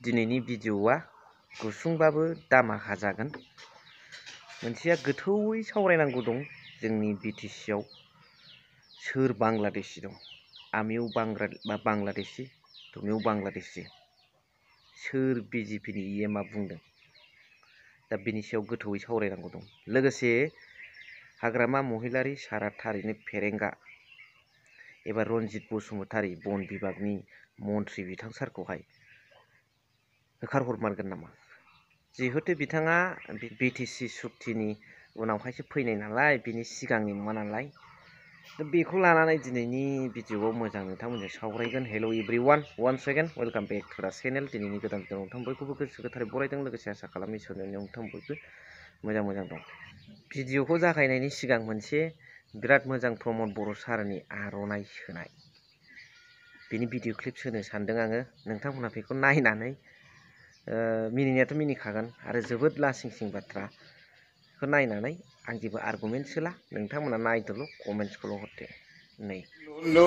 दिनैनि भिडिअआ गुसुंबाबो दामाखा जागोन। मोनसेया गोथौयै सावरायनांगौ दं। जोंनि बिटिसिआव सोर बांलादेशी दं? आमिও बांलादेशी, तुमिও बांलादेशी। सोर बिजेपिनि इएमआ बुंदों? दा बिनि सायाव गोथौयै सावरायनांगौ दं। लोगोसे हाग्रामा महिलारी सारा थारैनो फेरेंगा एबा रनजित बसुमतारी बन बिभागनि मन्थ्रि बिथां सारखौहाय होखारहरमारगोन नामा? जिहेतु बिथाङा बिटिसि सुक्तिनि उनावहायसो फैनाय नालाय, बिनि सिगांनि नङा नालाय, दा बेखौ लानानै दिनैनि भिडिअआव मोजां नोंथांमोनजों सावरायगोन। Hello' everyone, once again welcome back to the channel. दिनैनि गोदान भिडिअ नोंथां बयखौबो गोसो गोथारै बरायदों। लोगोसे आसा खालामो इसोरनि अननायाव नोंथां बयबो मोजां दं। भिडिअखौ जागायनायनि सिगां मोनसे बिराद मोजां प्रमद बर' सारनि आर'नाइ सोनाय बिनि भिडिअ क्लिप होनो सानदों आङो। नोंथांमोनहा बेखौ नायनानै मिनिनायाथ' मिनिखागोन आरो जोबोद लासिंसिं बाथ्रा। बेखौ नायनानै आं जेबो आर्गुमेन्ट सोला, नोंथांमोना नायदोल', कमेन्ट्सखौल' हरदो। नै No.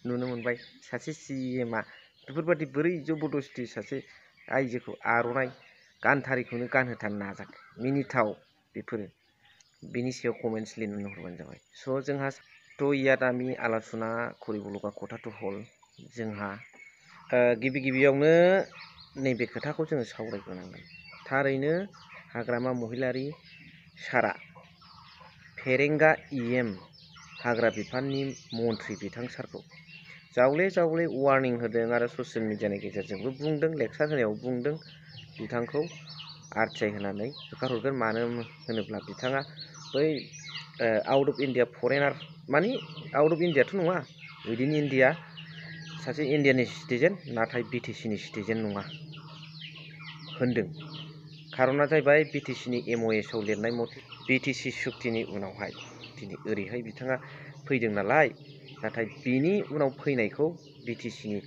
नुनो मोनबाय सासे सिएमआ बेफोरबायदि बोरै जबरदस्ति सासे आइजोखौ आर'नाइ गानथारिखौनो गानहोथारनो नाजाखो? मिनिथाव बेफोरो। बिनि सायाव कमेन्ट्स लिरनानै हरबानो जाबाय। स' जोंहा याद आमी आलासुना करिबलगा कथाथ' हल। जोंहा गिबियावनो नैबे खोथाखौ जोङो सावरायग्रोनांगोन। थारैनो हाग्रामा महिलारी सारा फेरेंगा इएम हाग्रा बिफाननि मन्थ्रि बिथां सारखौ जावले वार्निं होदों आरो ससियेल मिडियानि गेजेरजोंबो बुंदों, लेक्सार होनायाव बुंदों बिथांखौ आरटिआइ होनानै होखारहरगोन। मानो होनोब्ला बिथाङा बै आउट अफ इन्डिया फरेनार, मानि आउट अफ इन्डियाथ' नङा, उइदिन इन्डिया सासे इन्डियानि सिटिजेन, नाथाय बिटिसिनि सिटिजेन नङा होनदों। खार'ना जाहैबाय बिटिसिनि एमअएसआव लिरनाय मथे बिटिसि सुक्तिनि उनावहाय दिनै ओरैहाय बिथाङा फैदों नालाय, नाथाय बिनि उनाव फैनायखौ बिटिसिनि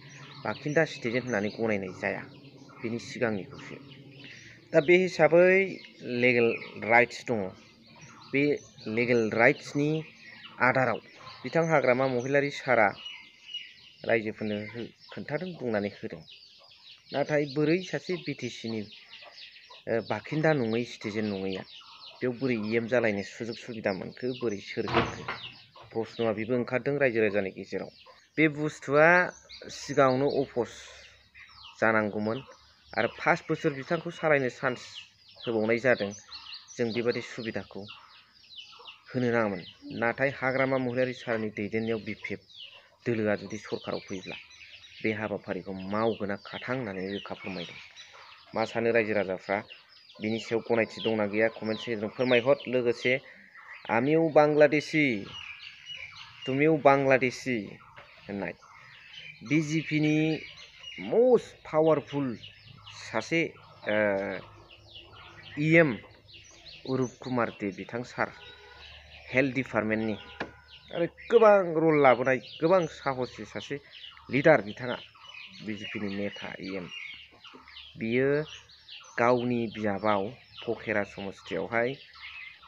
बाखिन्दा सिटिजेन होननानै गनायनाय जाया, बिनि सिगांनिखौसो। दा बे हिसाबै लिगेल राइट्स दङ। बे लिगेल राइट्सनि आदाराव बिथां हाग्रामा महिलारी सारा रायजोफोरनो खोन्थादों, बुंनानै होदों। नाथाय बोरै सासे बिटिसिनि बाखिन्दा नङै, सिटिजेन नङैया बेयाव बोरै इएम जालायनो सुजुग सुबिदा मोनखो, बोरै सोर होखो? प्रश्नआ बेबो ओंखारदों रायजो राजानि गेजेराव। बे बुस्थुआ सिगाङावनो अफस जानांगौमोन आरो 5 बोसोर बिथांखौ सालायनो चान्स होबावनाय जादों। जों बेबादि सुबिदाखौ होनो नाङामोन। नाथाय हाग्रामा महिलारी सारनि दैदेननायाव बिपिएफ दोलोआ जुदि सरकाराव फैब्ला बे हाबाफारिखौ मावगोना खाथां होननानै रोखा फोरमायदों। मा सानो रायजो राजाफ्रा? बिनि सायाव गनायथि दंना गैया कमेन्ट्स गेजेरजों फोरमायहर। लोगोसे आमिও बांलादेशी, तुमिও बांलादेशी होननाय बिजेपिनि मस्ट पावारफुल सासे इएम अरुप कुमार दे बिथां सार, हेल्थ डिपार्टमेन्टनि आरो गोबां रल लाबोनाय, गोबां साहसि सासे लिडार बिथाङा, बिजेपिनि नेता इएम। बियो गावनि बिजाबाव पखेरा समस्तियावहाय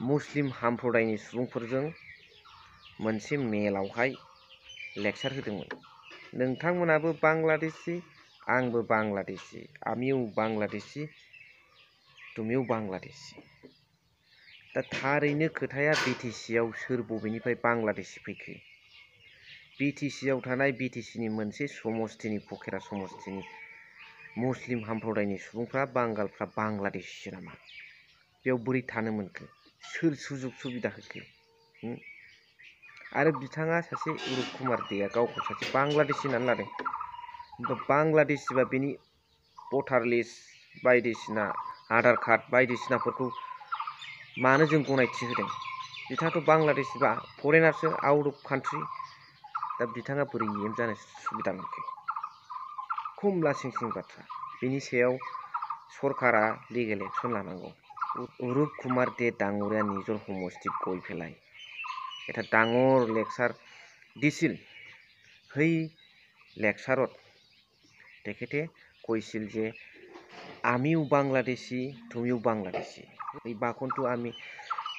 मुस्लिम हाम्प्रदायनि सुबुंफोरजों मोनसे मेलावहाय लेक्सार होदोंमोन। नोंथांमोनाबो बांलादेशी, आंबो बांलादेशी, आमिও बांलादेशी, तुमिও बांलादेशी। दा थारैनो खोथाया बिटिसिआव सोर बबेनिफ्राय बांलादेशी फैखो? बिटिसिआव थानाय बिटिसिनि मोनसे समस्तिनि, पखेरा समस्तिनि मुस्लिम हाम्प्रदायनि सुबुंफ्रा, बांगालफ्रा बांलादेशीसो नामा? बेयाव बोरै थानो मोनखो? सोर सुजुग सुबिदा होखो? आरो बिथाङा सासे अरुप कुमार देआ गावखौ सासे बांलादेशी होननानै लादों। बांलादेशीबा बेनि भटार लिस्ट बायदिसिना आधार कार्ड बायदिसिनाफोरखौ मानो जों गनायथि होदों? बिथाङाथ' बांलादेशीबा फरेनारसो, आउट अफ कान्ट्रि। दा बिथाङा बोरै इएम जानो सुबिदा मोनखो? खम लासिंसिं बाथ्रा। बिनि सायाव सरकारा लिगेल एक्सन लानांगौ। अरुप कुमार दे ডাঙৰীয়া নিজৰ সমষ্টিত গৈ পেলাই এটা ডাঙৰ লেকচাৰ দিছিল। সেই লেকচাৰত তেখেতে কৈছিল যে আমিও বাংলাদেশী, তুমিও বাংলাদেশী। এই বাকনটো আমি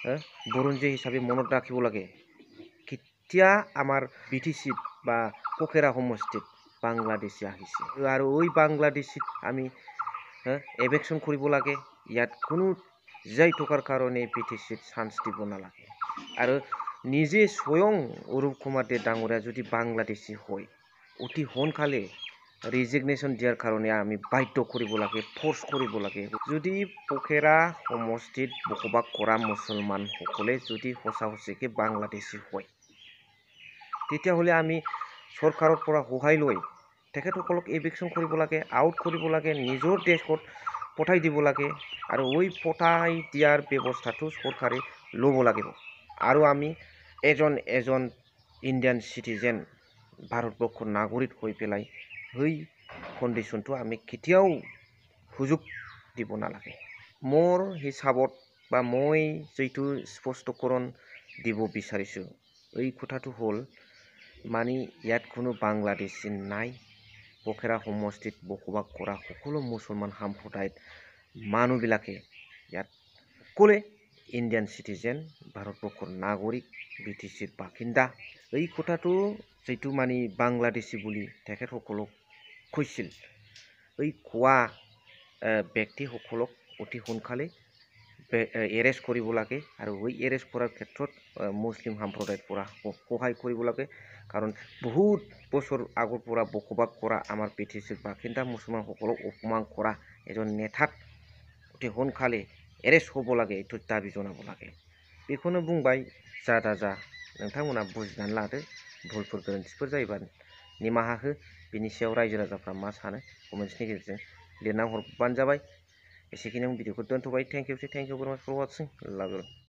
বুৰঞ্জী হিচাপে মনত ৰাখিব লাগে কেতিয়া আমাৰ BTC বা পকেৰা সমষ্টিত বাংলাদেশী আহিছে আৰু ওই বাংলাদেশীত আমি এভেকশ্যন কৰিব লাগে ইয়াত কোনো যাই থকাৰ কাৰণে BTCত চান্স দিব নালাগে আৰু নিজে স্বয়ং অৰূপ কুমাৰ দে ডাঙৰীয়া যদি বাংলাদেশী হয় অতি সোনকালে ৰিজিগনেশ্যন দিয়াৰ কাৰণে আমি বাধ্য কৰিব লাগে ফ'ৰ্চ কৰিব লাগে যদি পকেৰা সমষ্টিত বসবাস কৰা মুছলমানসকলে যদি সঁচা সঁচিকে বাংলাদেশী হয় তেতিয়াহ'লে আমি চৰকাৰৰ পৰা সহায় লৈ তেখেতসকলক এভিকশ্যন কৰিব লাগে আউট কৰিব লাগে নিজৰ দেশত পঠাই দিব লাগে আৰু ওই পঠাই দিয়াৰ ব্যৱস্থাটো চৰকাৰে ল'ব লাগিব আৰু আমি এজন ইণ্ডিয়ান চিটিজেন ভাৰতবৰ্ষৰ নাগৰিক হৈ পেলাই সেই কণ্ডিশ্যনটো আমি কেতিয়াও সুযোগ দিব নালাগে মোৰ হিচাপত বা মই যিটো স্পষ্টকৰণ দিব বিচাৰিছোঁ এই কথাটো হ'ল মানে ইয়াত কোনো বাংলাদেশী নাই পকেৰা সমষ্টিত বসবাস কৰা সকলো মুছলমান সম্প্ৰদায়ত মানুহবিলাকে ইয়াত সকলোৱে ইণ্ডিয়ান চিটিজেন ভাৰতবৰ্ষৰ নাগৰিক BTCৰ বাসিন্দা এই কথাটো যিটো মানে বাংলাদেশী বুলি তেখেতসকলক কৈছিল এই কোৱা ব্যক্তিসকলক অতি সোনকালে এৰেষ্ট কৰিব লাগে আৰু এই এৰেষ্ট কৰাৰ ক্ষেত্ৰত মুছলিম সম্প্ৰদায়ৰ পৰা সহায় কৰিব লাগে কাৰণ বহুত বছৰ আগৰ পৰা বসবাস কৰা আমাৰ BTCৰ বাসিন্দা মুছলমানসকলক অপমান কৰা এজন নেতাক অতি সোনকালে এৰেষ্ট হ'ব লাগে এইটো দাবী জনাব লাগে बेखौनो बुंबाय जा दाजा नोंथांमोना बुजिनानै लादो भुलफोर गोरोन्थिफोर जायोबा निमाहा हो बिनि सायाव रायजो राजाफ्रा मा सानो कमेन्ट्सनि गेजेरजों लिरना हरबानो जाबाय एसेखिनियाव भिडिअखौ दोनथ'बाय थेंक इउ भेरि माच फर वाचिं लाभ इउ